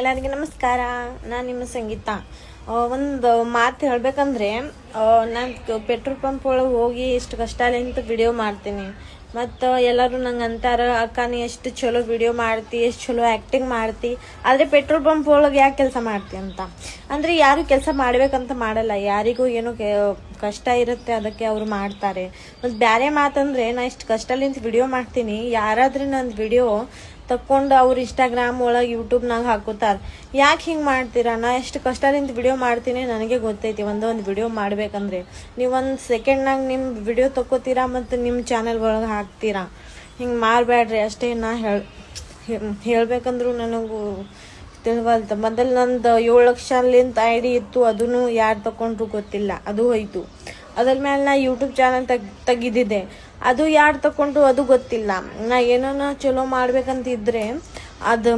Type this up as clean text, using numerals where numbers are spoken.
ಎಲ್ಲರಿಗೂ ನಮಸ್ಕಾರ. ನಾನು ನಿಮ್ಮ ಸಂಗೀತ. ಒಂದು ಮಾತು ಹೇಳ್ಬೇಕಂದ್ರೆ, ನಾನು ಪೆಟ್ರೋಲ್ ಪಂಪ್ ಒಳಗೆ ಹೋಗಿ ಎಷ್ಟು ಕಷ್ಟಲಿಂತ ವಿಡಿಯೋ ಮಾಡ್ತೀನಿ. ಮತ್ತು ಎಲ್ಲರೂ ನಂಗೆ ಅಂತಾರೆ, ಅಕ್ಕ ನೀ ಎಷ್ಟು ಚಲೋ ವಿಡಿಯೋ ಮಾಡ್ತಿ, ಎಷ್ಟು ಚಲೋ ಆ್ಯಕ್ಟಿಂಗ್ ಮಾಡ್ತಿ, ಆದರೆ ಪೆಟ್ರೋಲ್ ಪಂಪ್ ಒಳಗೆ ಯಾಕೆ ಕೆಲಸ ಮಾಡ್ತಿ ಅಂತ. ಅಂದರೆ ಯಾರು ಕೆಲಸ ಮಾಡ್ಬೇಕಂತ ಮಾಡಲ್ಲ, ಯಾರಿಗೂ ಏನೋ ಕಷ್ಟ ಇರುತ್ತೆ, ಅದಕ್ಕೆ ಅವರು ಮಾಡ್ತಾರೆ. ಮತ್ತು ಬೇರೆ ಮಾತಂದರೆ, ನಾ ಇಷ್ಟು ಕಷ್ಟಲಿಂತ ವಿಡಿಯೋ ಮಾಡ್ತೀನಿ, ಯಾರಾದ್ರೂ ನನ್ನ ವಿಡಿಯೋ ತಕ್ಕೊಂಡು ಅವ್ರು ಇನ್ಸ್ಟಾಗ್ರಾಮ್ ಒಳಗೆ ಯೂಟ್ಯೂಬ್ನಾಗ ಹಾಕೋತಾರೆ. ಯಾಕೆ ಹಿಂಗೆ ಮಾಡ್ತೀರಾ? ನಾ ಎಷ್ಟು ಕಷ್ಟದಿಂದ ವಿಡಿಯೋ ಮಾಡ್ತೀನಿ ನನಗೆ ಗೊತ್ತೈತಿ. ಒಂದೊಂದು ವಿಡಿಯೋ ಮಾಡ್ಬೇಕಂದ್ರೆ ನೀವು ಒಂದು ಸೆಕೆಂಡ್ನಾಗ ನಿಮ್ಮ ವಿಡಿಯೋ ತಗೋತೀರಾ ಮತ್ತು ನಿಮ್ಮ ಚಾನಲ್ ಒಳಗೆ ಹಾಕ್ತೀರಾ. ಹಿಂಗೆ ಮಾಡಬೇಡ್ರಿ ಅಷ್ಟೇ. ನಾ ಹೇಳ್ಬೇಕಂದ್ರೂ ನನಗೂ ತಿಳಿವಲ್ತು. ಮೊದಲು ನಂದು 7 ಲಕ್ಷಲಿಂತ ID ಇತ್ತು, ಅದನ್ನು ಯಾರು ತಗೊಂಡ್ರು ಗೊತ್ತಿಲ್ಲ, ಅದು ಹೋಯ್ತು. ಅದ್ರ ಮೇಲೆ ನಾ ಯೂಟ್ಯೂಬ್ ಚಾನಲ್ ತೆಗಿದಿದ್ದೆ, ಅದು ಯಾರು ತಗೊಂಡ್ರು ಅದು ಗೊತ್ತಿಲ್ಲ. ನಾ ಏನೋ ಚಲೋ ಮಾಡ್ಬೇಕಂತಿದ್ರೆ ಅದು